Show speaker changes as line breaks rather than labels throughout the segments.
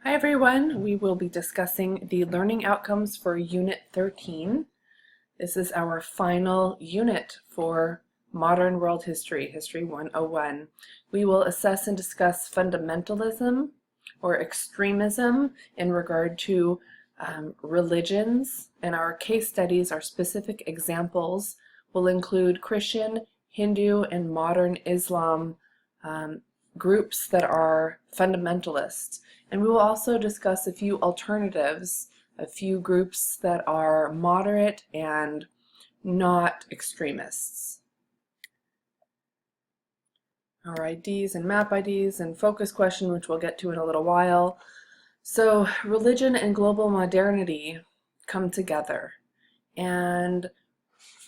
Hi everyone, we will be discussing the learning outcomes for Unit 13. This is our final unit for Modern World History, History 101. We will assess and discuss fundamentalism or extremism in regard to religions, and our case studies, our specific examples, will include Christian, Hindu, and modern Islam groups that are fundamentalists. And we will also discuss a few alternatives, a few groups that are moderate and not extremists. Our IDs and map IDs and focus question, which we'll get to in a little while. So religion and global modernity come together. And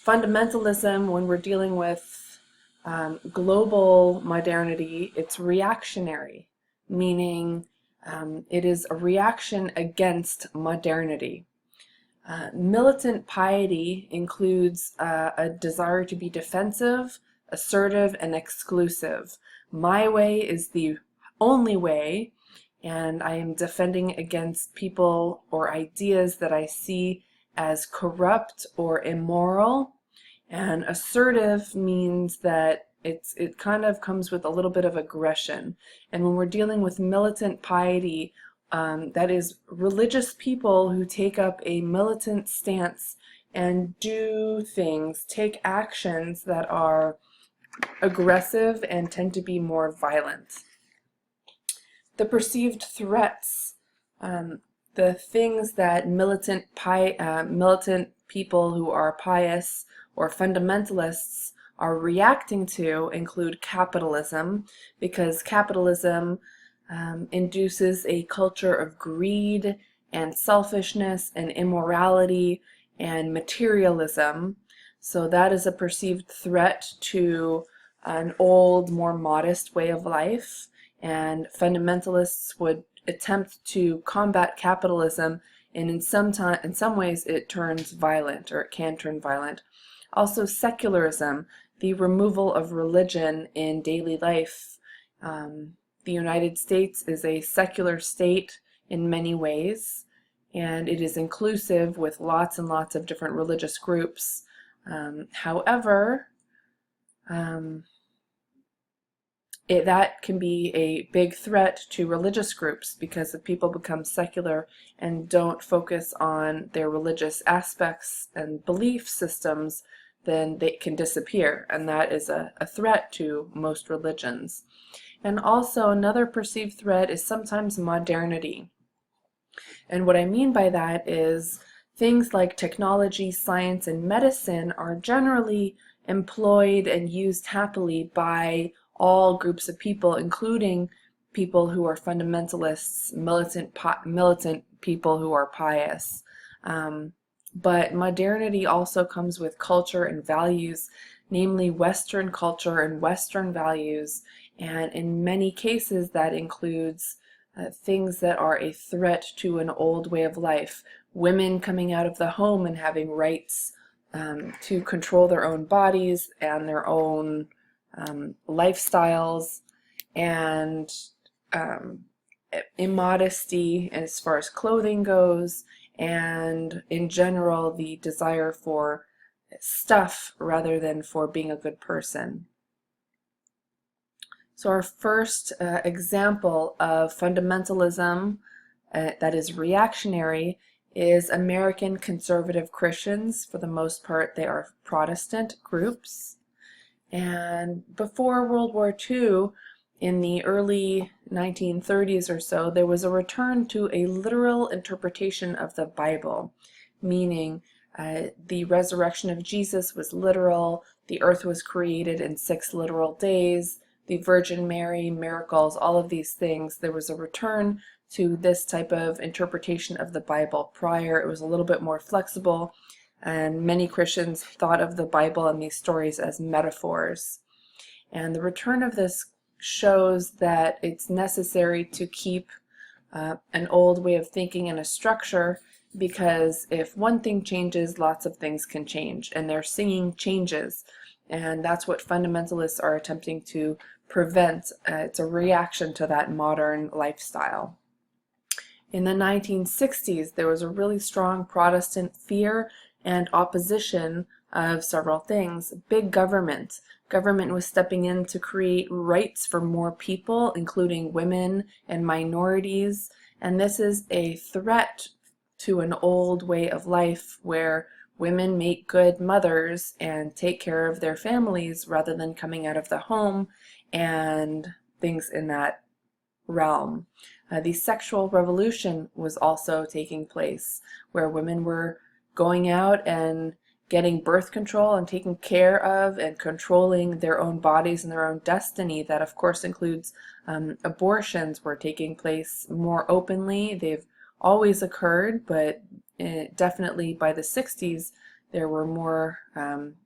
fundamentalism, when we're dealing with global modernity, it's reactionary, meaning it is a reaction against modernity. Militant piety includes a desire to be defensive, assertive, and exclusive. My way is the only way, and I am defending against people or ideas that I see as corrupt or immoral. And assertive means that it kind of comes with a little bit of aggression. And when we're dealing with militant piety, that is religious people who take up a militant stance and do things, take actions that are aggressive and tend to be more violent. The perceived threats, the things that militant people who are pious or fundamentalists are reacting to include capitalism, because capitalism induces a culture of greed and selfishness and immorality and materialism. So that is a perceived threat to an old, more modest way of life, and fundamentalists would attempt to combat capitalism, and in some ways it turns violent, or it can turn violent. Also secularism, the removal of religion in daily life. The United States is a secular state in many ways, and it is inclusive with lots and lots of different religious groups. However, that can be a big threat to religious groups, because if people become secular and don't focus on their religious aspects and belief systems, then they can disappear, and that is a threat to most religions. And also another perceived threat is sometimes modernity. And what I mean by that is things like technology, science, and medicine are generally employed and used happily by all groups of people, including people who are fundamentalists, militant people who are pious. But modernity also comes with culture and values, namely Western culture and Western values, and in many cases that includes things that are a threat to an old way of life. Women coming out of the home and having rights to control their own bodies and their own lifestyles, and immodesty as far as clothing goes, and in general the desire for stuff rather than for being a good person. So our first example of fundamentalism that is reactionary is American conservative Christians. For the most part, they are Protestant groups. And before World War II, in the early 1930s or so, there was a return to a literal interpretation of the Bible, meaning the resurrection of Jesus was literal, the earth was created in 6 literal days, the Virgin Mary, miracles, all of these things. There was a return to this type of interpretation of the Bible. Prior, it was a little bit more flexible, and many Christians thought of the Bible and these stories as metaphors. And the return of this shows that it's necessary to keep an old way of thinking and a structure, because if one thing changes, lots of things can change, and they're seeing changes, and that's what fundamentalists are attempting to prevent. It's a reaction to that modern lifestyle. In the 1960s, there was a really strong Protestant fear and opposition of several things. Big government. Government was stepping in to create rights for more people, including women and minorities. And this is a threat to an old way of life where women make good mothers and take care of their families rather than coming out of the home and things in that realm. The sexual revolution was also taking place, where women were going out and getting birth control and taking care of and controlling their own bodies and their own destiny. That, of course, includes abortions were taking place more openly. They've always occurred, but definitely by the 60s, there were more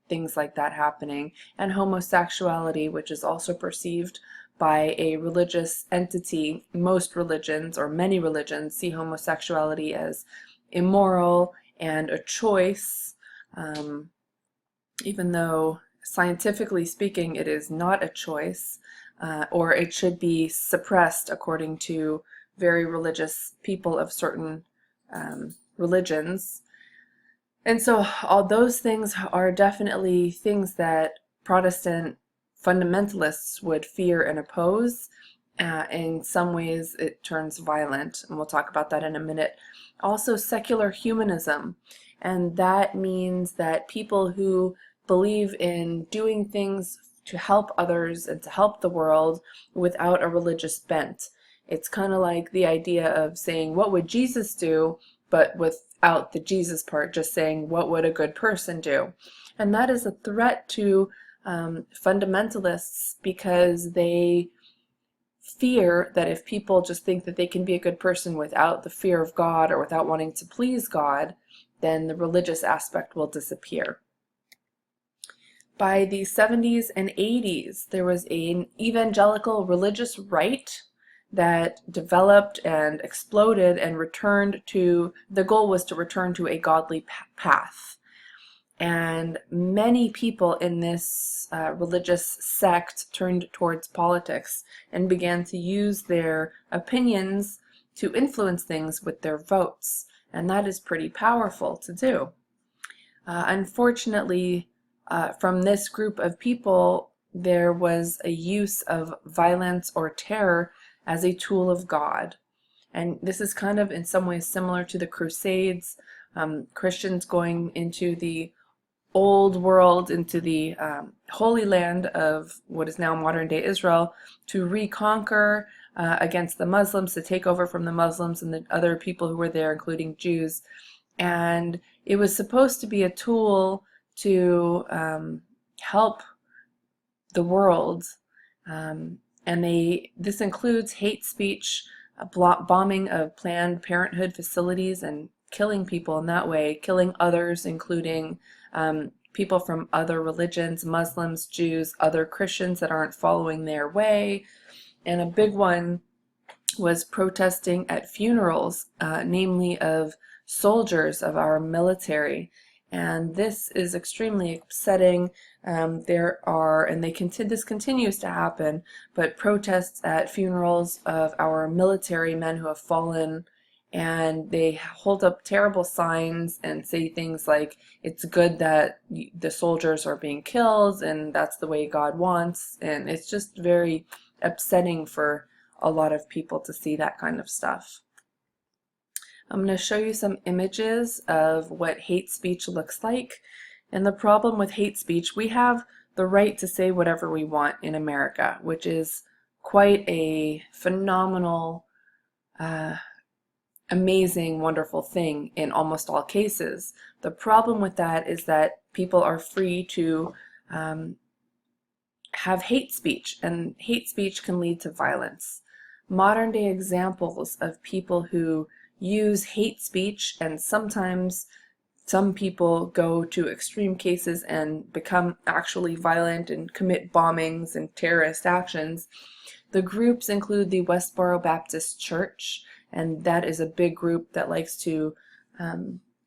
things like that happening. And homosexuality, which is also perceived by a religious entity. Most religions, or many religions, see homosexuality as immoral and a choice, even though scientifically speaking it is not a choice, or it should be suppressed according to very religious people of certain religions. And so all those things are definitely things that Protestant fundamentalists would fear and oppose. In some ways it turns violent, and we'll talk about that in a minute. Also, secular humanism, and that means that people who believe in doing things to help others and to help the world without a religious bent. It's kind of like the idea of saying, what would Jesus do, but without the Jesus part, just saying, what would a good person do? And that is a threat to fundamentalists, because they fear that if people just think that they can be a good person without the fear of God or without wanting to please God, then the religious aspect will disappear. By the 70s and 80s, there was an evangelical religious right that developed and exploded and returned to, the goal was to return to a godly path. And many people in this religious sect turned towards politics and began to use their opinions to influence things with their votes. And that is pretty powerful to do. Unfortunately, from this group of people, there was a use of violence or terror as a tool of God. And this is kind of in some ways similar to the Crusades, Christians going into the old world, into the Holy Land of what is now modern-day Israel, to reconquer against the Muslims, to take over from the Muslims and the other people who were there, including Jews. And it was supposed to be a tool to help the world. And this includes hate speech, bombing of Planned Parenthood facilities, and killing people in that way, killing others, including people from other religions, Muslims, Jews, other Christians that aren't following their way. And a big one was protesting at funerals, namely of soldiers of our military. And this is extremely upsetting. There are, and this continues to happen, but protests at funerals of our military men who have fallen, and they hold up terrible signs and say things like, it's good that the soldiers are being killed and that's the way God wants. And it's just very upsetting for a lot of people to see that kind of stuff. I'm going to show you some images of what hate speech looks like. And the problem with hate speech, we have the right to say whatever we want in America, which is quite a phenomenal, amazing, wonderful thing in almost all cases. The problem with that is that people are free to have hate speech, and hate speech can lead to violence. Modern day examples of people who use hate speech, and sometimes some people go to extreme cases and become actually violent and commit bombings and terrorist actions. The groups include the Westboro Baptist Church, and that is a big group that likes to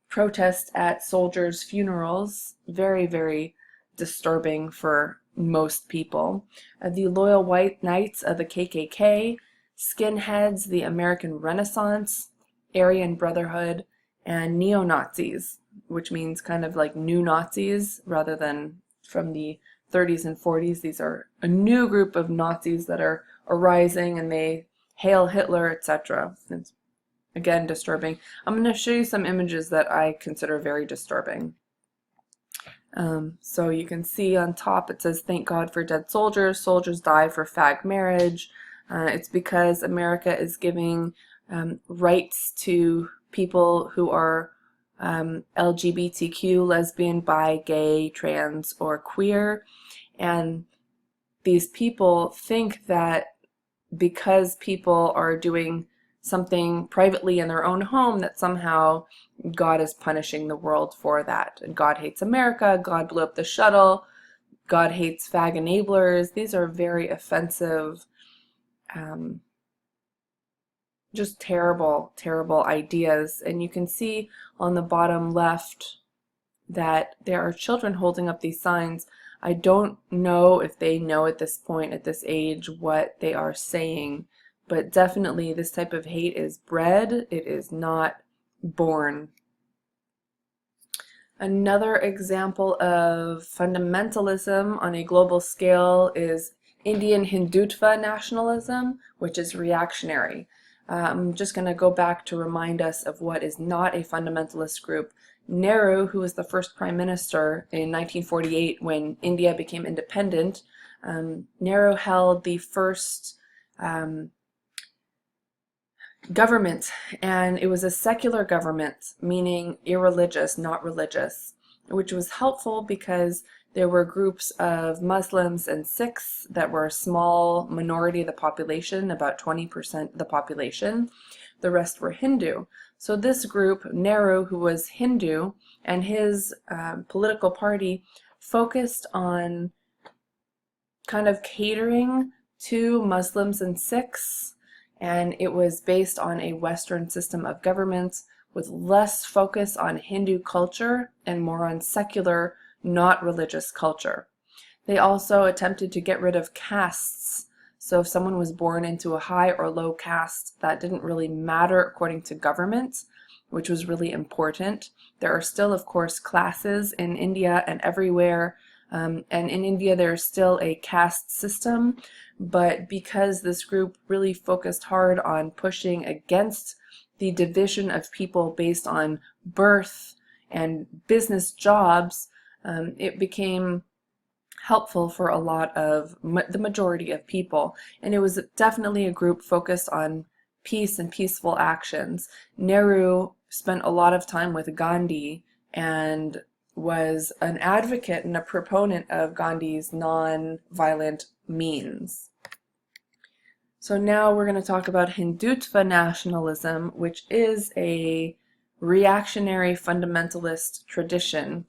protest at soldiers' funerals. Very, very disturbing for most people. The Loyal White Knights of the KKK, skinheads, the American Renaissance, Aryan Brotherhood, and neo-Nazis, which means kind of like new Nazis rather than from the 30s and 40s. These are a new group of Nazis that are arising, and they hail Hitler, etc. It's again disturbing. I'm going to show you some images that I consider very disturbing. So you can see on top it says, "Thank God for dead soldiers. Soldiers die for fag marriage." It's because America is giving rights to people who are LGBTQ, lesbian, bi, gay, trans, or queer. And these people think that because people are doing something privately in their own home, that somehow God is punishing the world for that. And God hates America, God blew up the shuttle, God hates fag enablers. These are very offensive, just terrible, terrible ideas. And you can see on the bottom left that there are children holding up these signs. I don't know if they know at this point, at this age, what they are saying, but definitely this type of hate is bred, it is not born. Another example of fundamentalism on a global scale is Indian Hindutva nationalism, which is reactionary. I'm just going to go back to remind us of what is not a fundamentalist group. Nehru, who was the first prime minister in 1948 when India became independent, Nehru held the first government, and it was a secular government, meaning irreligious, not religious, which was helpful because there were groups of Muslims and Sikhs that were a small minority of the population, about 20% of the population. The rest were Hindu. So this group, Nehru, who was Hindu, and his political party focused on kind of catering to Muslims and Sikhs, and it was based on a Western system of government with less focus on Hindu culture and more on secular, not religious culture. They also attempted to get rid of castes. So if someone was born into a high or low caste, that didn't really matter according to government, which was really important. There are still, of course, classes in India and everywhere. And in India, there's still a caste system, but because this group really focused hard on pushing against the division of people based on birth and business jobs, it became helpful for a lot of the majority of people. And it was definitely a group focused on peace and peaceful actions. Nehru spent a lot of time with Gandhi and was an advocate and a proponent of Gandhi's non-violent means. So now we're going to talk about Hindutva nationalism, which is a reactionary fundamentalist tradition.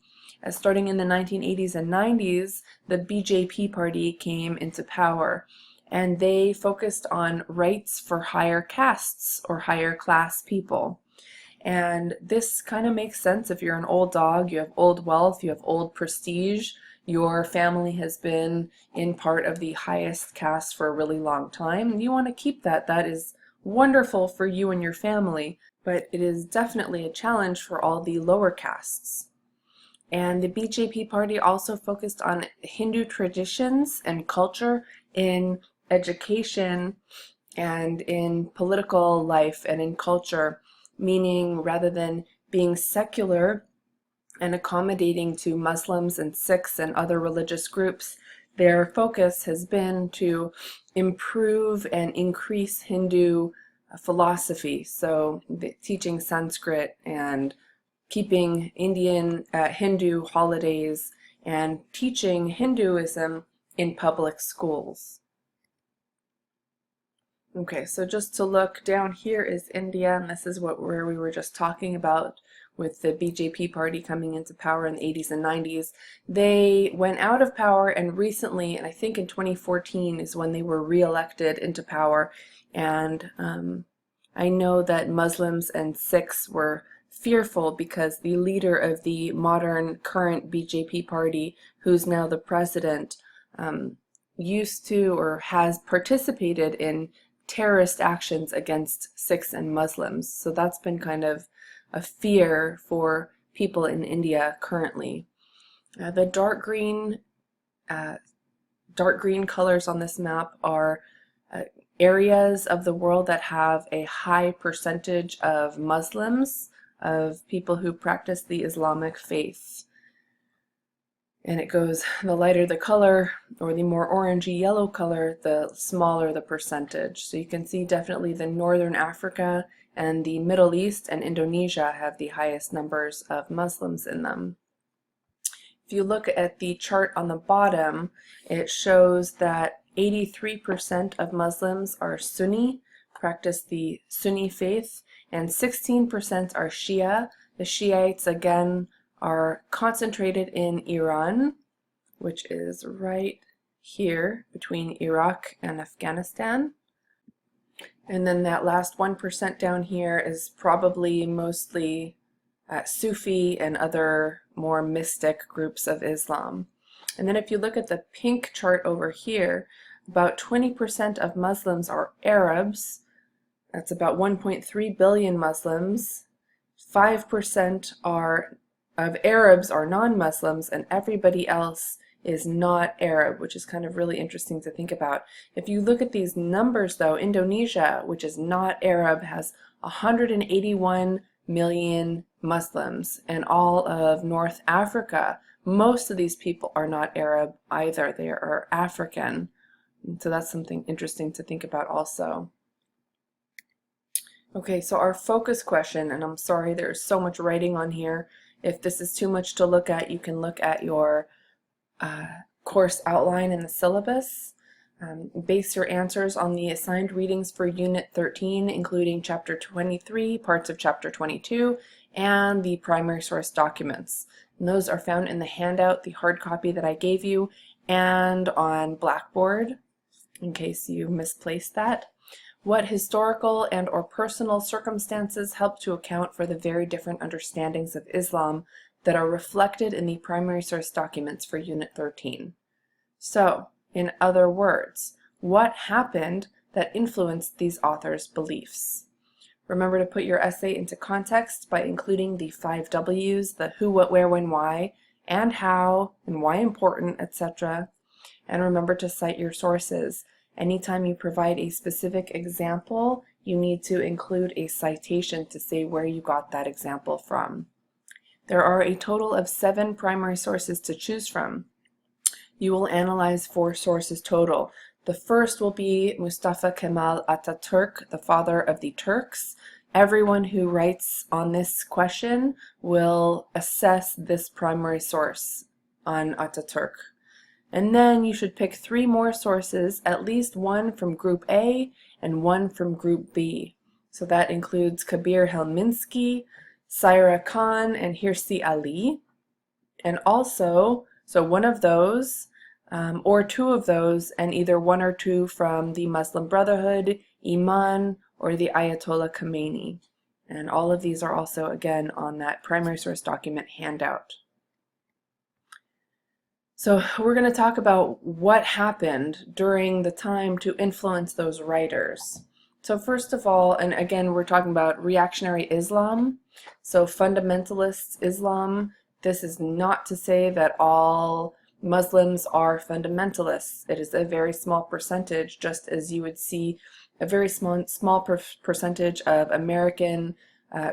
Starting in the 1980s and 90s, the BJP party came into power, and they focused on rights for higher castes or higher class people. And this kind of makes sense if you're an old dog, you have old wealth, you have old prestige, your family has been in part of the highest caste for a really long time, and you want to keep that. That is wonderful for you and your family, but it is definitely a challenge for all the lower castes. And the BJP party also focused on Hindu traditions and culture in education and in political life and in culture, meaning rather than being secular and accommodating to Muslims and Sikhs and other religious groups, their focus has been to improve and increase Hindu philosophy. So teaching Sanskrit and keeping Indian Hindu holidays and teaching Hinduism in public schools. Okay, so just to look down here is India, and this is where we were just talking about with the BJP party coming into power in the 80s and 90s. They went out of power, and recently, and I think in 2014 is when they were re-elected into power, and I know that Muslims and Sikhs were fearful because the leader of the modern current BJP party, who's now the president, used to or has participated in terrorist actions against Sikhs and Muslims. So that's been kind of a fear for people in India currently. The dark green colors on this map are areas of the world that have a high percentage of Muslims, of people who practice the Islamic faith. And it goes, the lighter the color, or the more orangey yellow color, the smaller the percentage. So you can see definitely the Northern Africa and the Middle East and Indonesia have the highest numbers of Muslims in them. If you look at the chart on the bottom, it shows that 83% of Muslims are Sunni, practice the Sunni faith, and 16% are Shia. The Shiites, again, are concentrated in Iran, which is right here between Iraq and Afghanistan. And then that last 1% down here is probably mostly Sufi and other more mystic groups of Islam. And then if you look at the pink chart over here, about 20% of Muslims are Arabs. That's about 1.3 billion Muslims. 5% of Arabs are non-Muslims, and everybody else is not Arab, which is kind of really interesting to think about. If you look at these numbers though, Indonesia, which is not Arab, has 181 million Muslims, and all of North Africa, most of these people are not Arab either, they are African. So that's something interesting to think about also. Okay, so our focus question, and I'm sorry there's so much writing on here. If this is too much to look at, you can look at your course outline in the syllabus. Base your answers on the assigned readings for Unit 13, including Chapter 23, parts of Chapter 22, and the primary source documents. And those are found in the handout, the hard copy that I gave you, and on Blackboard, in case you misplaced that. What historical and or personal circumstances help to account for the very different understandings of Islam that are reflected in the primary source documents for Unit 13? So, in other words, what happened that influenced these authors' beliefs? Remember to put your essay into context by including the 5 W's, the who, what, where, when, why, and how, and why important, etc. And remember to cite your sources. Anytime you provide a specific example, you need to include a citation to say where you got that example from. There are a total of 7 primary sources to choose from. You will analyze 4 sources total. The first will be Mustafa Kemal Atatürk, the father of the Turks. Everyone who writes on this question will assess this primary source on Atatürk. And then you should pick 3 more sources, at least one from Group A and one from Group B. So that includes Kabir Helminski, Saira Khan, and Hirsi Ali. And also, so one of those, or 2 of those, and either 1 or 2 from the Muslim Brotherhood, Iman, or the Ayatollah Khomeini. And all of these are also, again, on that primary source document handout. So we're going to talk about what happened during the time to influence those writers. So first of all, and again, we're talking about reactionary Islam. So fundamentalist Islam. This is not to say that all Muslims are fundamentalists. It is a very small percentage, just as you would see a very small percentage of American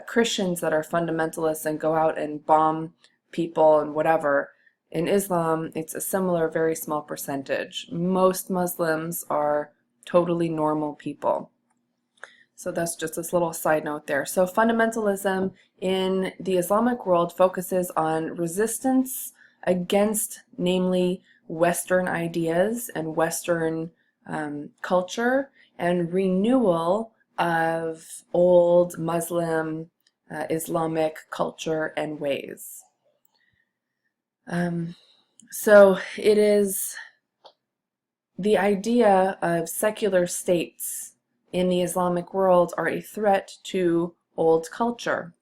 Christians that are fundamentalists and go out and bomb people and whatever. In Islam, it's a similar, very small percentage. Most Muslims are totally normal people. So that's just this little side note there. So fundamentalism in the Islamic world focuses on resistance against, namely, Western ideas and Western culture, and renewal of old Muslim Islamic culture and ways. So it is the idea of secular states in the Islamic world are a threat to old culture.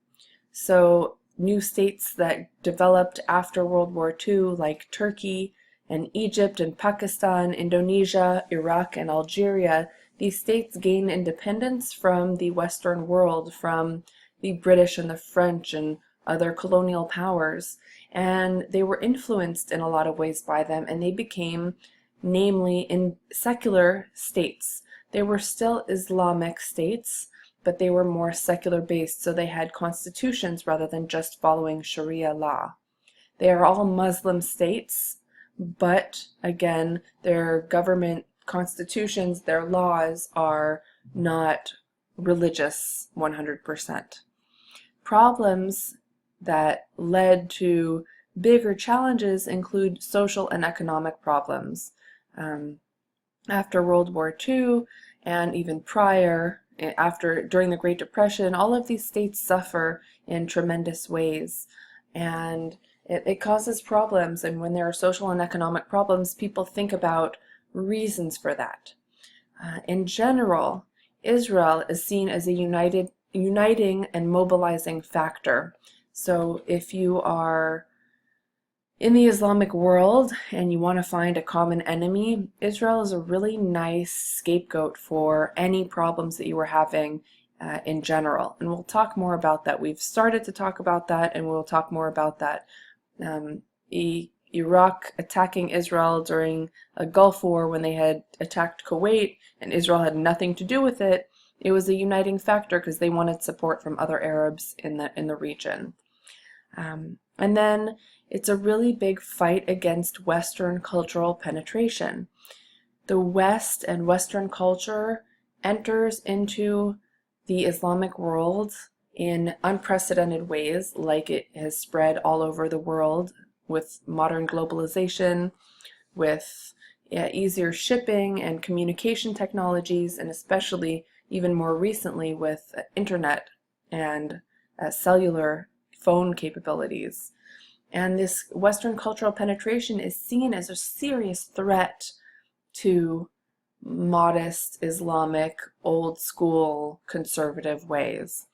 So new states that developed after World War II, like Turkey and Egypt and Pakistan, Indonesia, Iraq, and Algeria, these states gained independence from the Western world, from the British and the French and other colonial powers, and they were influenced in a lot of ways by them, and they became, namely, in secular states. They were still Islamic states, but they were more secular based, so they had constitutions rather than just following Sharia law. They are all Muslim states, but again, their government constitutions, their laws are not religious 100%. Problems that led to bigger challenges include social and economic problems. After World War II and even prior, during the Great Depression, all of these states suffer in tremendous ways, and it causes problems. And when there are social and economic problems, people think about reasons for that. In general, Israel is seen as a uniting and mobilizing factor. So if you are in the Islamic world and you want to find a common enemy, Israel is a really nice scapegoat for any problems that you were having in general. And we'll talk more about that. We've started to talk about that, and we'll talk more about that. Iraq attacking Israel during a Gulf War when they had attacked Kuwait and Israel had nothing to do with it, it was a uniting factor because they wanted support from other Arabs in the region. And then it's a really big fight against Western cultural penetration. The West and Western culture enters into the Islamic world in unprecedented ways, like it has spread all over the world with modern globalization, with easier shipping and communication technologies, and especially even more recently with internet and cellular phone capabilities. And this Western cultural penetration is seen as a serious threat to modest Islamic, old school, conservative ways.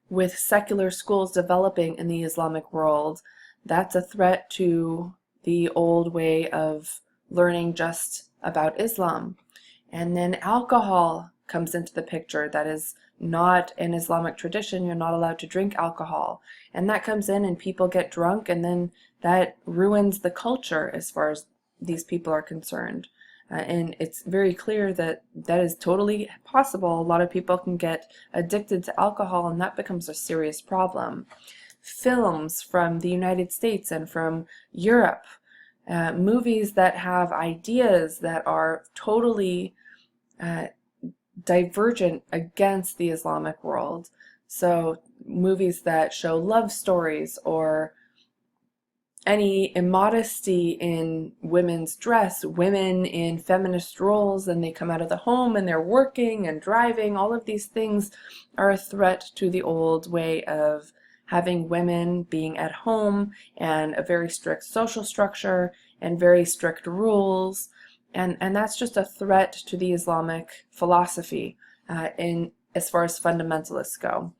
With secular schools developing in the Islamic world, that's a threat to the old way of learning just about Islam. And then alcohol comes into the picture. That is not an Islamic tradition. You're not allowed to drink alcohol. And that comes in and people get drunk, and then that ruins the culture as far as these people are concerned. And it's very clear that that is totally possible. A lot of people can get addicted to alcohol, and that becomes a serious problem. Films from the United States and from Europe, movies that have ideas that are totally divergent against the Islamic world. So movies that show love stories or any immodesty in women's dress, women in feminist roles, and they come out of the home and they're working and driving. All of these things are a threat to the old way of having women being at home and a very strict social structure and very strict rules. And that's just a threat to the Islamic philosophy as far as fundamentalists go.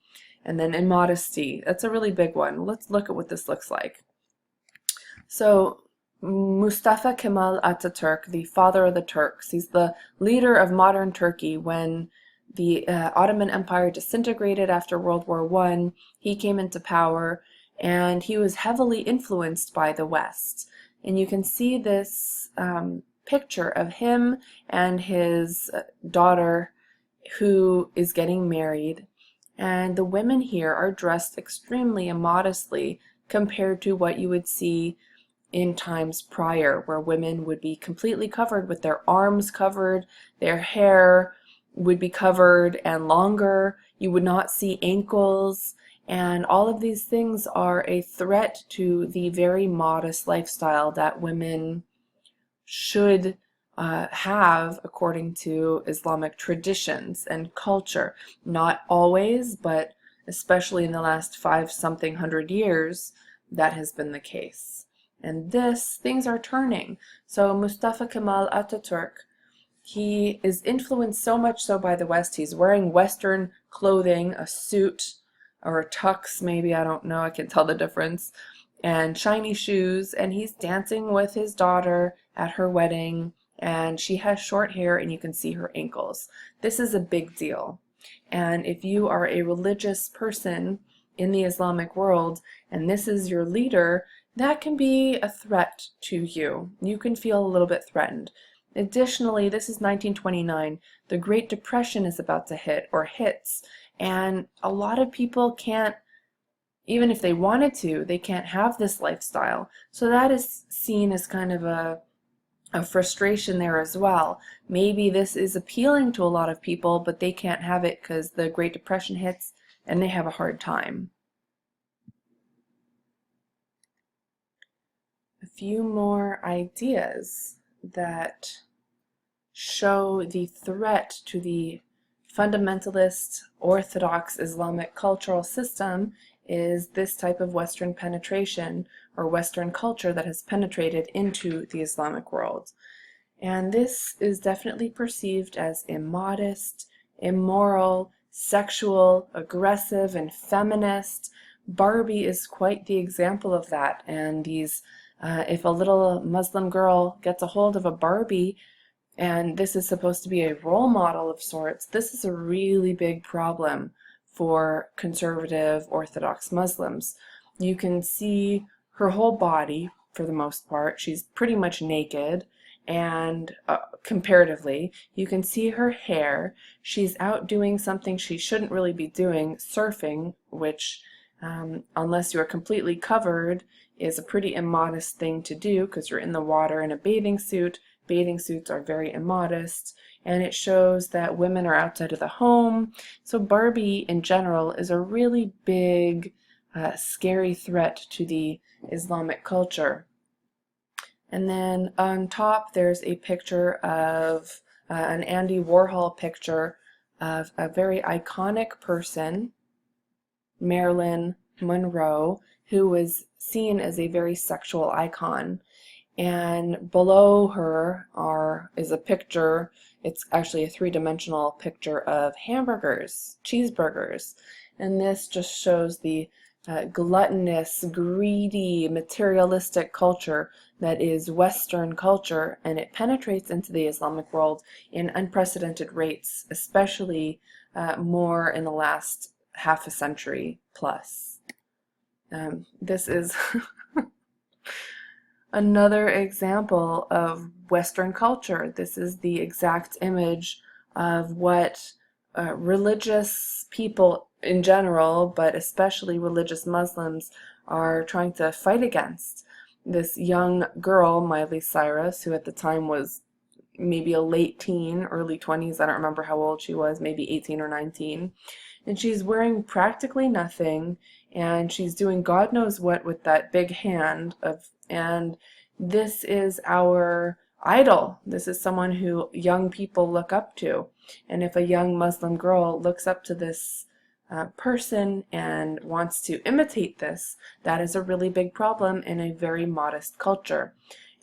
And then immodesty, that's a really big one. Let's look at what this looks like. So Mustafa Kemal Ataturk, the father of the Turks, he's the leader of modern Turkey. When the Ottoman Empire disintegrated after World War I, he came into power, and he was heavily influenced by the West. And you can see this picture of him and his daughter who is getting married. And the women here are dressed extremely immodestly compared to what you would see in times prior, where women would be completely covered with their arms covered, their hair would be covered and longer, you would not see ankles, and all of these things are a threat to the very modest lifestyle that women should have according to Islamic traditions and culture. Not always, but especially in the last 5-something hundred years, that has been the case. And things are turning. So Mustafa Kemal Ataturk, he is influenced so much so by the West. He's wearing Western clothing, a suit or a tux maybe, I don't know, I can tell the difference, and shiny shoes, and he's dancing with his daughter at her wedding, and she has short hair and you can see her ankles. This is a big deal. And if you are a religious person in the Islamic world and this is your leader, that can be a threat to you. You can feel a little bit threatened. Additionally, this is 1929. The Great Depression is about to hit or hits, and a lot of people can't, even if they wanted to, they can't have this lifestyle. So that is seen as kind of a frustration there as well. Maybe this is appealing to a lot of people, but they can't have it because the Great Depression hits and they have a hard time. A few more ideas that show the threat to the fundamentalist Orthodox Islamic cultural system is this type of Western penetration or Western culture that has penetrated into the Islamic world. And this is definitely perceived as immodest, immoral, sexual, aggressive, and feminist. Barbie is quite the example of that. And these, if a little Muslim girl gets a hold of a Barbie, and this is supposed to be a role model of sorts, this is a really big problem for conservative Orthodox Muslims. You can see her whole body for the most part. She's pretty much naked, and comparatively, you can see her hair. She's out doing something she shouldn't really be doing, surfing, which unless you're completely covered is a pretty immodest thing to do because you're in the water in a bathing suit. Bathing suits are very immodest, and it shows that women are outside of the home. So Barbie in general is a really big, scary threat to the Islamic culture. And then on top there's a picture of an Andy Warhol picture of a very iconic person, Marilyn Monroe, who was seen as a very sexual icon. And below her is a picture, it's actually a three-dimensional picture of hamburgers, cheeseburgers. And this just shows the gluttonous, greedy, materialistic culture that is Western culture, and it penetrates into the Islamic world in unprecedented rates, especially more in the last half a century plus. This is another example of Western culture. This is the exact image of what religious people in general, but especially religious Muslims, are trying to fight against. This young girl, Miley Cyrus, who at the time was maybe a late teen, early 20s, I don't remember how old she was, maybe 18 or 19, and she's wearing practically nothing, and she's doing God knows what with that big hand and this is our idol. This is someone who young people look up to. And if a young Muslim girl looks up to this person and wants to imitate this, that is a really big problem in a very modest culture.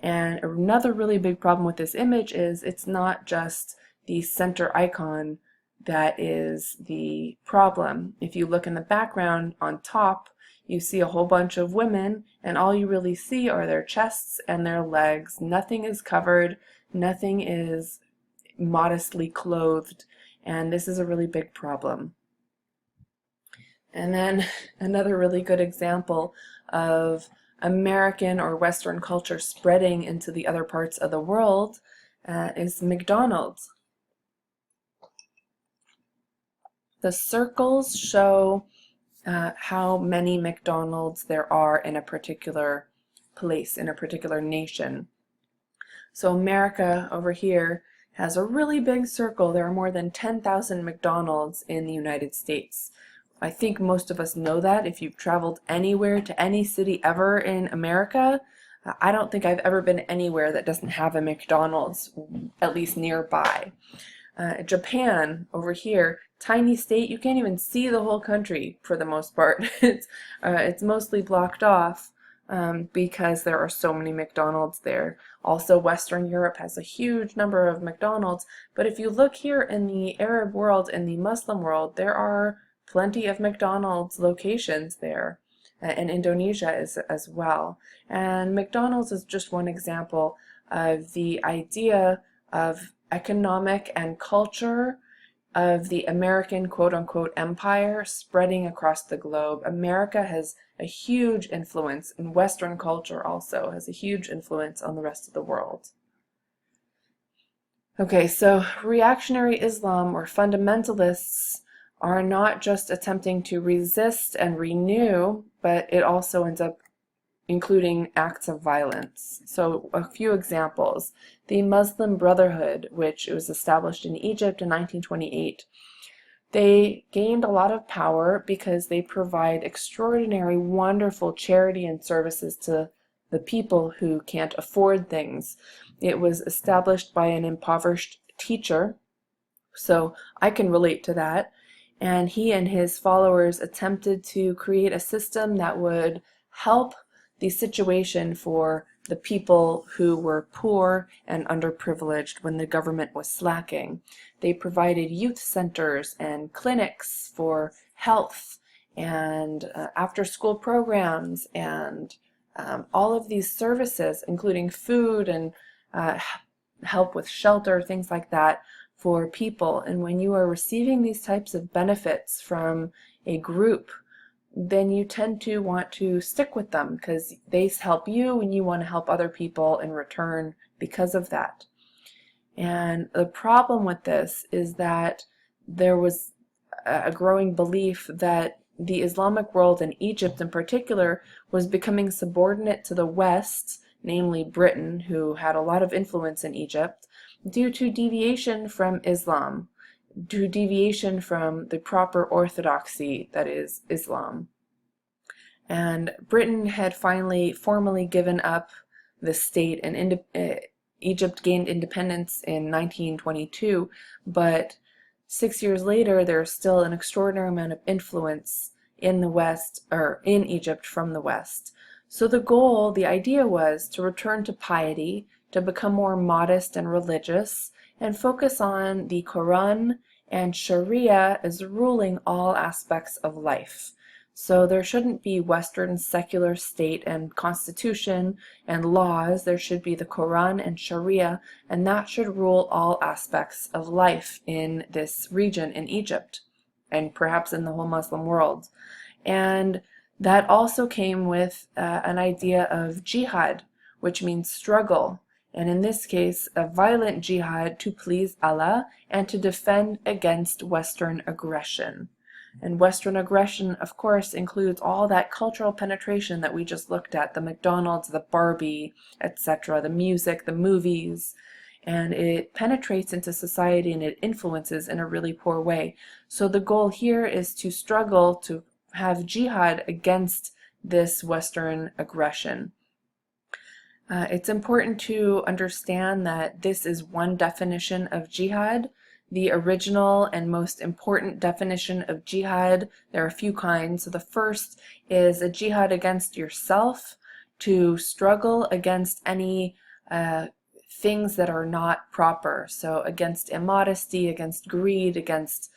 And another really big problem with this image is it's not just the center icon that is the problem. If you look in the background on top, you see a whole bunch of women, and all you really see are their chests and their legs. Nothing is covered, nothing is modestly clothed, and this is a really big problem. And then another really good example of American or Western culture spreading into the other parts of the world is McDonald's. The circles show how many McDonald's there are in a particular place, in a particular nation. So America over here has a really big circle. There are more than 10,000 McDonald's in the United States. I think most of us know that. If you've traveled anywhere to any city ever in America, I don't think I've ever been anywhere that doesn't have a McDonald's, at least nearby. Japan, over here, tiny state, you can't even see the whole country for the most part. It's mostly blocked off because there are so many McDonald's there. Also, Western Europe has a huge number of McDonald's, but if you look here in the Arab world and the Muslim world, there are plenty of McDonald's locations there, and Indonesia is as well. And McDonald's is just one example of the idea of economic and culture of the American quote-unquote empire spreading across the globe. America has a huge influence, and Western culture also has a huge influence on the rest of the world. Okay, so reactionary Islam or fundamentalists are not just attempting to resist and renew, but it also ends up including acts of violence. So a few examples. The Muslim Brotherhood, which was established in Egypt in 1928, they gained a lot of power because they provide extraordinary, wonderful charity and services to the people who can't afford things. It was established by an impoverished teacher, so I can relate to that. And he and his followers attempted to create a system that would help the situation for the people who were poor and underprivileged when the government was slacking. They provided youth centers and clinics for health and after-school programs and all of these services, including food and help with shelter, things like that, for people. And when you are receiving these types of benefits from a group, then you tend to want to stick with them because they help you and you want to help other people in return because of that. And the problem with this is that there was a growing belief that the Islamic world, and Egypt in particular, was becoming subordinate to the West, namely Britain, who had a lot of influence in Egypt, due to deviation from Islam, due to deviation from the proper orthodoxy that is Islam. And Britain had finally formally given up the state, and Egypt gained independence in 1922, but 6 years later there's still an extraordinary amount of influence in the West, or in Egypt from the West. So the goal, the idea was to return to piety, to become more modest and religious, and focus on the Quran and Sharia as ruling all aspects of life. So there shouldn't be Western secular state and constitution and laws. There should be the Quran and Sharia, and that should rule all aspects of life in this region in Egypt, and perhaps in the whole Muslim world. And that also came with an idea of jihad, which means struggle. And in this case, a violent jihad to please Allah and to defend against Western aggression. And Western aggression, of course, includes all that cultural penetration that we just looked at, the McDonald's, the Barbie, etc., the music, the movies, and it penetrates into society and it influences in a really poor way. So the goal here is to struggle to have jihad against this Western aggression. It's important to understand that this is one definition of jihad. The original and most important definition of jihad, there are a few kinds. So the first is a jihad against yourself, to struggle against any things that are not proper. So against immodesty, against greed, against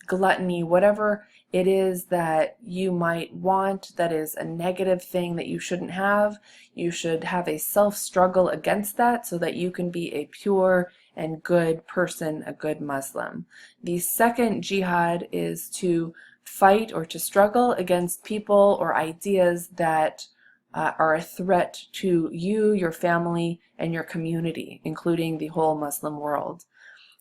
gluttony, whatever it is that you might want that is a negative thing that you shouldn't have. You should have a self-struggle against that so that you can be a pure and good person, a good Muslim. The second jihad is to fight or to struggle against people or ideas that are a threat to you, your family, and your community, including the whole Muslim world.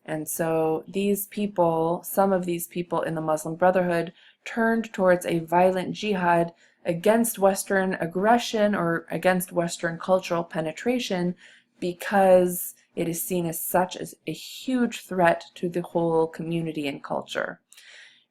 And so these people, some of these people in the Muslim Brotherhood, turned towards a violent jihad against Western aggression or against Western cultural penetration because it is seen as such as a huge threat to the whole community and culture.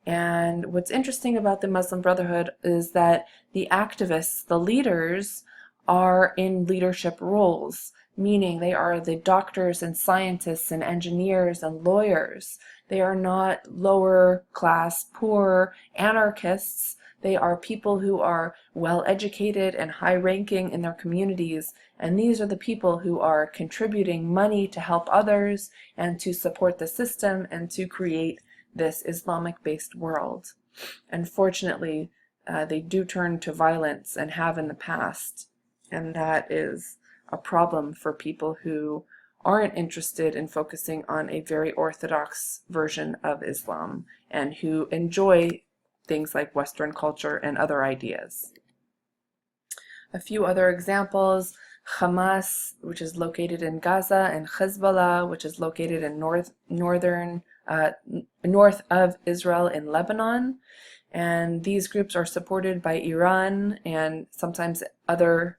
And what's interesting about the Muslim Brotherhood is that the activists, the leaders, are in leadership roles, meaning they are the doctors and scientists and engineers and lawyers. They are not lower class, poor anarchists. They are people who are well educated and high ranking in their communities, and these are the people who are contributing money to help others and to support the system and to create this Islamic-based world. Unfortunately, they do turn to violence and have in the past, and that is a problem for people who aren't interested in focusing on a very orthodox version of Islam and who enjoy things like Western culture and other ideas. A few other examples: Hamas, which is located in Gaza, and Hezbollah, which is located in north of Israel in Lebanon. And these groups are supported by Iran and sometimes other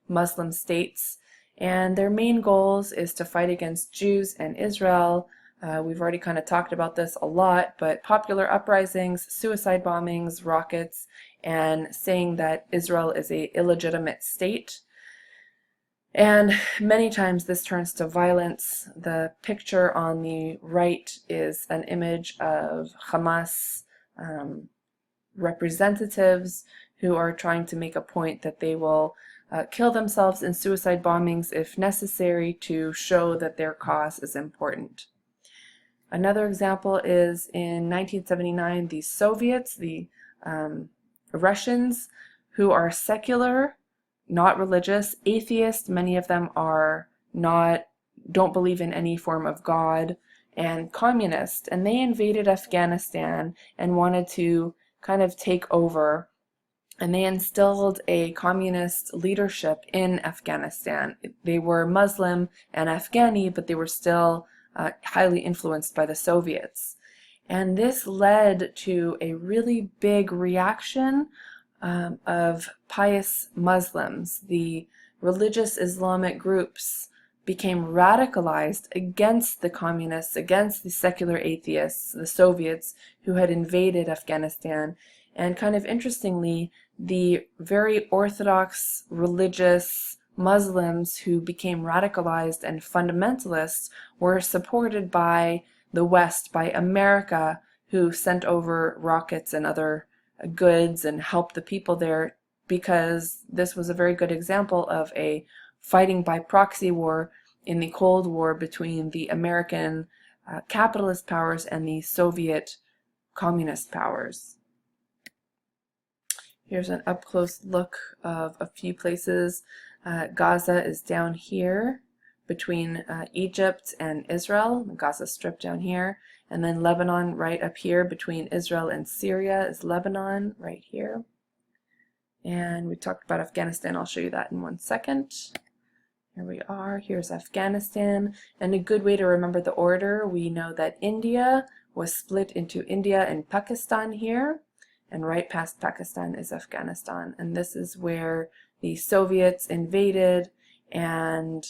Muslim states. And their main goals is to fight against Jews and Israel. We've already kind of talked about this a lot, but popular uprisings, suicide bombings, rockets, and saying that Israel is an illegitimate state. And many times this turns to violence. The picture on the right is an image of Hamas representatives who are trying to make a point that they will kill themselves in suicide bombings if necessary to show that their cause is important. Another example is in 1979, the Soviets, the Russians, who are secular, not religious, atheist. Many of them don't believe in any form of God, and communist. And they invaded Afghanistan and wanted to kind of take over. And they instilled a communist leadership in Afghanistan. They were Muslim and Afghani, but they were still highly influenced by the Soviets. And this led to a really big reaction of pious Muslims. The religious Islamic groups became radicalized against the communists, against the secular atheists, the Soviets, who had invaded Afghanistan. And kind of interestingly, the very orthodox religious Muslims who became radicalized and fundamentalists were supported by the West, by America, who sent over rockets and other goods and helped the people there, because this was a very good example of a fighting by proxy war in the Cold War between the American capitalist powers and the Soviet communist powers. Here's an up-close look of a few places. Gaza is down here between Egypt and Israel, the Gaza Strip down here, and then Lebanon right up here between Israel and Syria is Lebanon right here. And we talked about Afghanistan. I'll show you that in 1 second. Here we are. Here's Afghanistan. And a good way to remember the order, we know that India was split into India and Pakistan here. And right past Pakistan is Afghanistan. And this is where the Soviets invaded and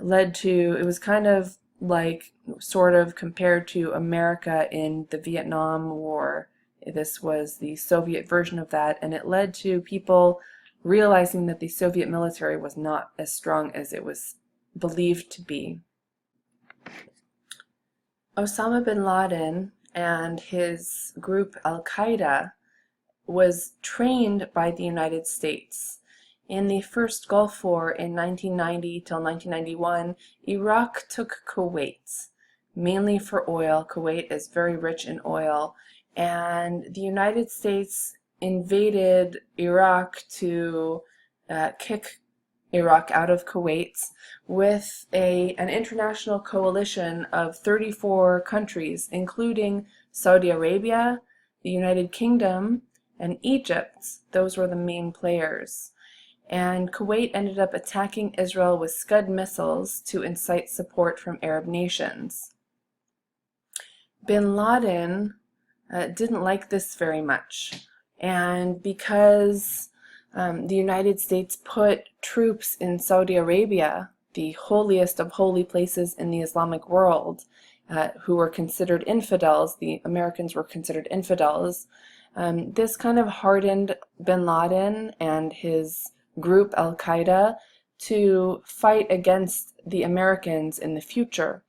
led to, it was kind of like sort of compared to America in the Vietnam War. This was the Soviet version of that, and it led to people realizing that the Soviet military was not as strong as it was believed to be. Osama bin Laden and his group Al-Qaeda was trained by the United States. In the first Gulf War in 1990 till 1991, Iraq took Kuwait, mainly for oil. Kuwait is very rich in oil, and the United States invaded Iraq to kick Iraq out of Kuwait with an international coalition of 34 countries, including Saudi Arabia, the United Kingdom, and Egypt. Those were the main players. And Kuwait ended up attacking Israel with Scud missiles to incite support from Arab nations. Bin Laden didn't like this very much, and because the United States put troops in Saudi Arabia, the holiest of holy places in the Islamic world, who were considered infidels, the Americans were considered infidels, this kind of hardened bin Laden and his group Al-Qaeda to fight against the Americans in the future.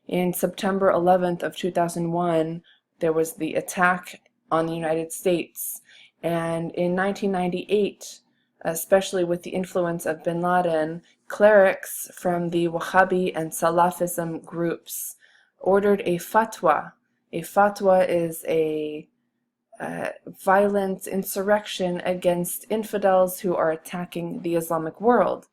In September 11th of 2001, there was the attack on the United States, and in 1998, especially with the influence of bin Laden, clerics from the Wahhabi and Salafism groups ordered a fatwa. A fatwa is a violent insurrection against infidels who are attacking the Islamic world.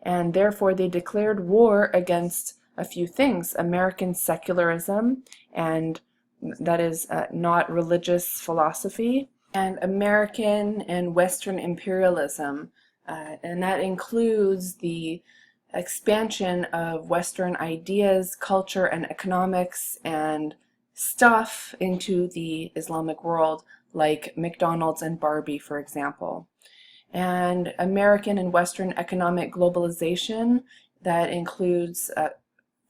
and therefore they declared war against a few things: American secularism, and that is not religious philosophy, and American and Western imperialism, and that includes the expansion of Western ideas, culture, and economics and stuff into the Islamic world, like McDonald's and Barbie, for example. And American and Western economic globalization, that includes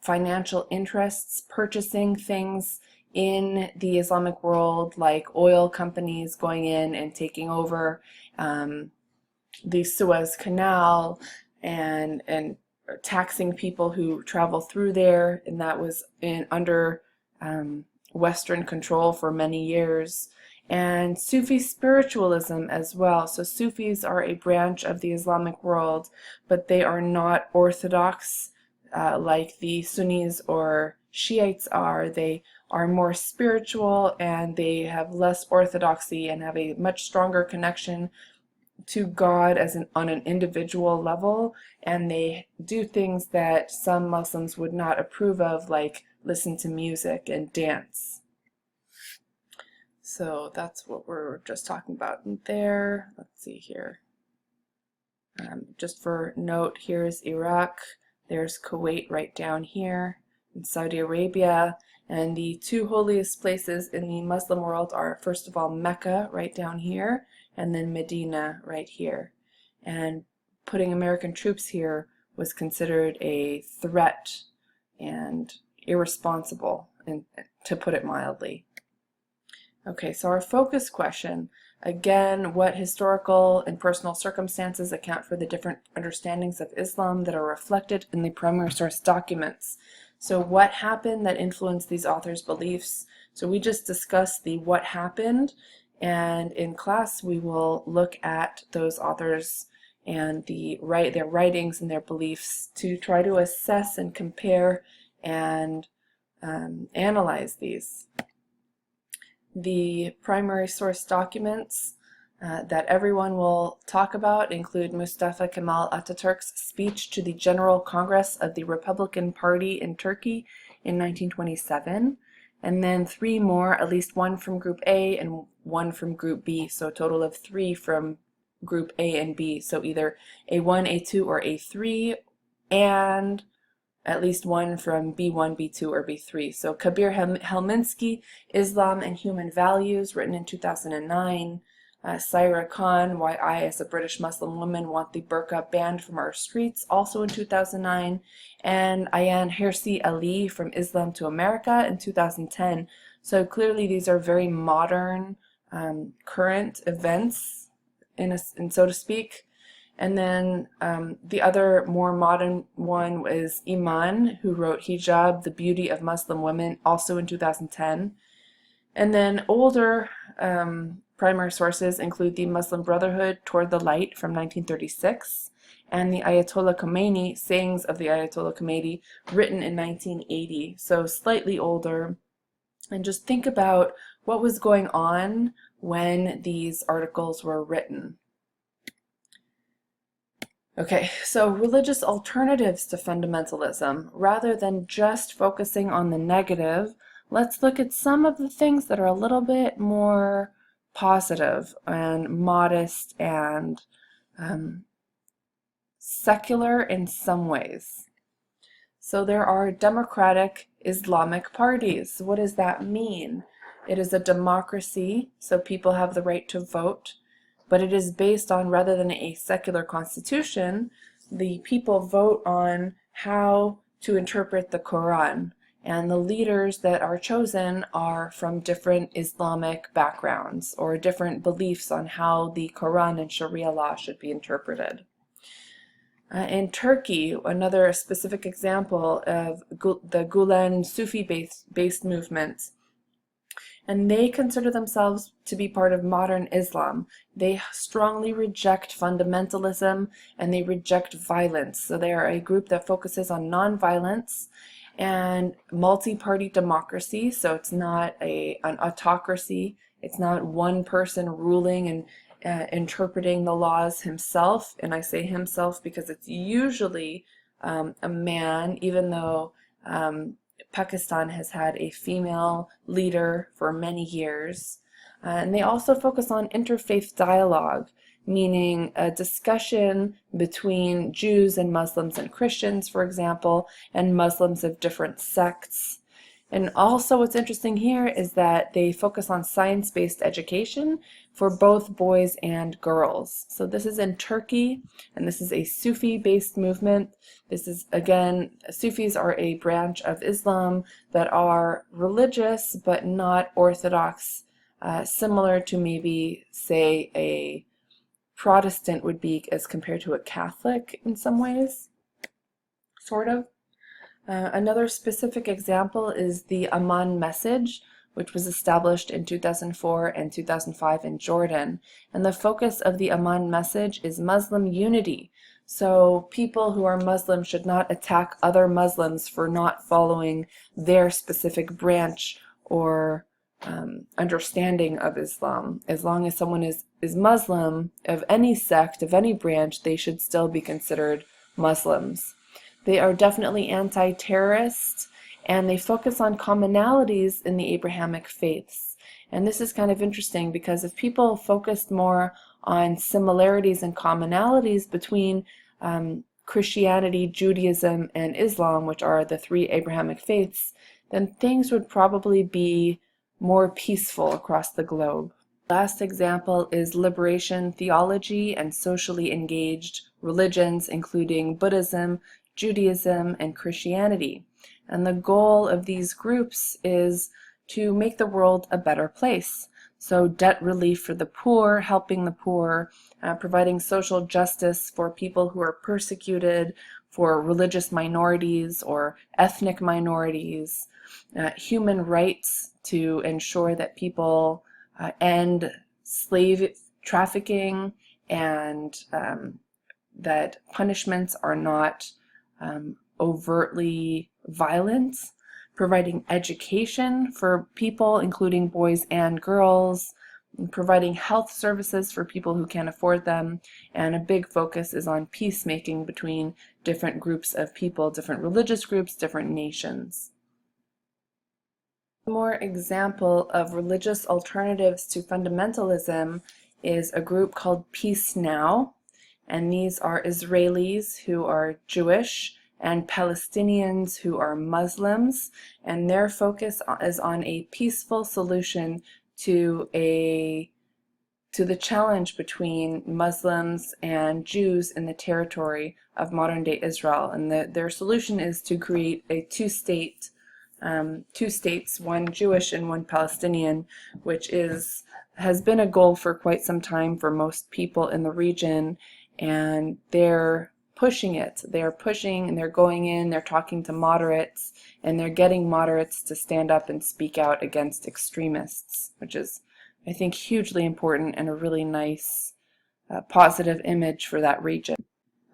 financial interests purchasing things in the Islamic world, like oil companies going in and taking over the Suez Canal and taxing people who travel through there, and that was under Western control for many years. And Sufi spiritualism as well. So Sufis are a branch of the Islamic world, but they are not orthodox like the Sunnis or Shiites are. They are more spiritual, and they have less orthodoxy and have a much stronger connection to God on an individual level, and they do things that some Muslims would not approve of, like listen to music and dance. So that's what we're just talking about there. Let's see here. Just for note, here's Iraq, there's Kuwait right down here, and Saudi Arabia. And the two holiest places in the Muslim world are, first of all, Mecca right down here, and then Medina right here. And putting American troops here was considered a threat and irresponsible, to put it mildly. Okay, so our focus question, again, what historical and personal circumstances account for the different understandings of Islam that are reflected in the primary source documents? So what happened that influenced these authors' beliefs? So we just discussed the what happened, and in class we will look at those authors and their writings and their beliefs to try to assess and compare and analyze these. The primary source documents that everyone will talk about include Mustafa Kemal Atatürk's speech to the General Congress of the Republican Party in Turkey in 1927, and then three more, at least one from Group A and one from Group B, so a total of three from Group A and B, so either A1, A2, or A3, and at least one from B1, B2, or B3. So Kabir Helminski, Islam and Human Values, written in 2009. Saira Khan, Why I, as a British Muslim Woman, Want the Burqa Banned from Our Streets, also in 2009. And Ayan Hirsi Ali, From Islam to America, in 2010. So clearly these are very modern, current events, in so to speak. And then the other more modern one was Iman, who wrote Hijab, The Beauty of Muslim Women, also in 2010. And then older primary sources include the Muslim Brotherhood, Toward the Light, from 1936, and the Ayatollah Khomeini, Sayings of the Ayatollah Khomeini, written in 1980, so slightly older. And just think about what was going on when these articles were written. Okay, so religious alternatives to fundamentalism. Rather than just focusing on the negative, let's look at some of the things that are a little bit more positive and modest and secular in some ways. So there are democratic Islamic parties. What does that mean? It is a democracy, so people have the right to vote, but it is based on, rather than a secular constitution, the people vote on how to interpret the Quran. And the leaders that are chosen are from different Islamic backgrounds or different beliefs on how the Quran and Sharia law should be interpreted. In Turkey, another specific example of the Gulen Sufi-based movement, and they consider themselves to be part of modern Islam. They strongly reject fundamentalism and they reject violence. So they are a group that focuses on nonviolence and multi-party democracy. So it's not an autocracy. It's not one person ruling interpreting the laws himself, and I say himself because it's usually a man, even though Pakistan has had a female leader for many years. And they also focus on interfaith dialogue, meaning a discussion between Jews and Muslims and Christians, for example, and Muslims of different sects. And also what's interesting here is that they focus on science-based education for both boys and girls. So this is in Turkey, and this is a Sufi-based movement. This is, again, Sufis are a branch of Islam that are religious but not orthodox, similar to maybe, say, a Protestant would be as compared to a Catholic in some ways, sort of. Another specific example is the Amman Message, which was established in 2004 and 2005 in Jordan. And the focus of the Amman Message is Muslim unity. So people who are Muslim should not attack other Muslims for not following their specific branch or understanding of Islam. As long as someone is Muslim, of any sect, of any branch, they should still be considered Muslims. They are definitely anti-terrorist, and they focus on commonalities in the Abrahamic faiths. And this is kind of interesting because if people focused more on similarities and commonalities between Christianity, Judaism, and Islam, which are the three Abrahamic faiths, then things would probably be more peaceful across the globe. Last example is liberation theology and socially engaged religions, including Buddhism, Judaism, and Christianity. And the goal of these groups is to make the world a better place. So debt relief for the poor, helping the poor, providing social justice for people who are persecuted, for religious minorities or ethnic minorities, human rights to ensure that people end slave trafficking, and that punishments are not overtly violent, providing education for people, including boys and girls, providing health services for people who can't afford them, and a big focus is on peacemaking between different groups of people, different religious groups, different nations. One more example of religious alternatives to fundamentalism is a group called Peace Now. And these are Israelis who are Jewish and Palestinians who are Muslims, and their focus is on a peaceful solution to the challenge between Muslims and Jews in the territory of modern-day Israel. And their solution is to create a two states, one Jewish and one Palestinian, which has been a goal for quite some time for most people in the region. And they're pushing it. They're pushing and they're going in, they're talking to moderates, and they're getting moderates to stand up and speak out against extremists, which is, I think, hugely important and a really nice positive image for that region.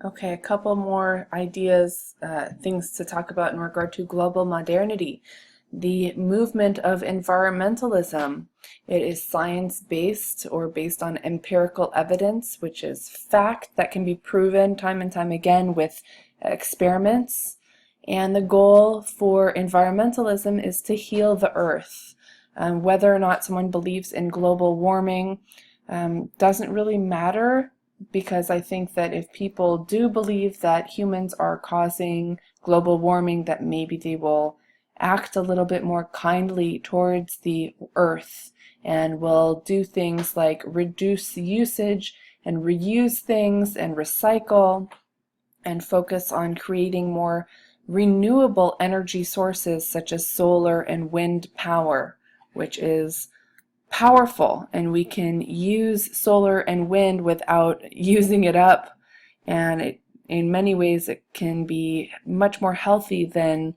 Okay, a couple more ideas, things to talk about in regard to global modernity. The movement of environmentalism. It is science-based or based on empirical evidence, which is fact that can be proven time and time again with experiments. And the goal for environmentalism is to heal the earth. Whether or not someone believes in global warming doesn't really matter, because I think that if people do believe that humans are causing global warming, that maybe they will act a little bit more kindly towards the earth and will do things like reduce usage and reuse things and recycle and focus on creating more renewable energy sources such as solar and wind power, which is powerful, and we can use solar and wind without using it up, and in many ways it can be much more healthy than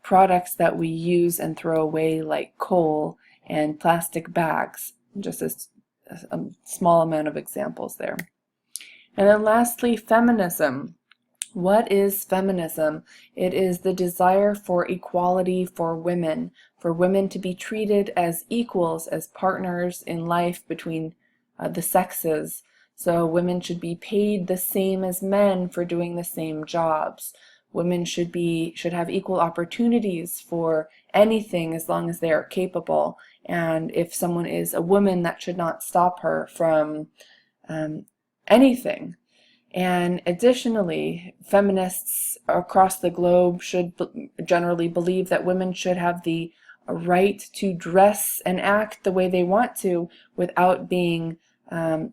products that we use and throw away, like coal and plastic bags. Just a small amount of examples there. And then lastly, feminism. What is feminism? It is the desire for equality for women to be treated as equals, as partners in life between the sexes. So women should be paid the same as men for doing the same jobs. Women should have equal opportunities for anything as long as they are capable. And if someone is a woman, that should not stop her from anything. And additionally, feminists across the globe should generally believe that women should have the right to dress and act the way they want to without being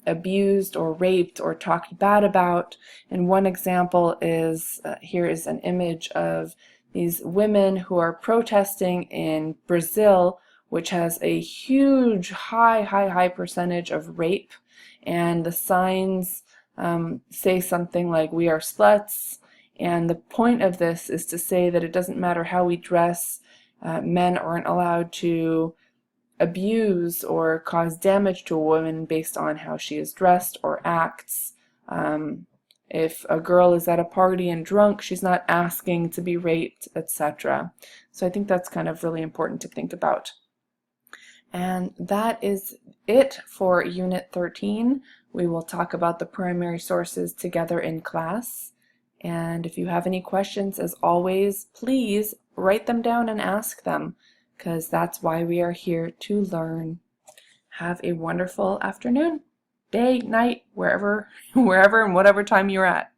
abused or raped or talked bad about. And one example is, here is an image of these women who are protesting in Brazil, which has a huge, high percentage of rape. And the signs say something like, "We are sluts." And the point of this is to say that it doesn't matter how we dress, men aren't allowed to abuse or cause damage to a woman based on how she is dressed or acts. If a girl is at a party and drunk, she's not asking to be raped, etc. So I think that's kind of really important to think about. And that is it for Unit 13. We will talk about the primary sources together in class. And if you have any questions, as always, please write them down and ask them, because that's why we are here to learn. Have a wonderful afternoon, day, night, wherever and whatever time you're at.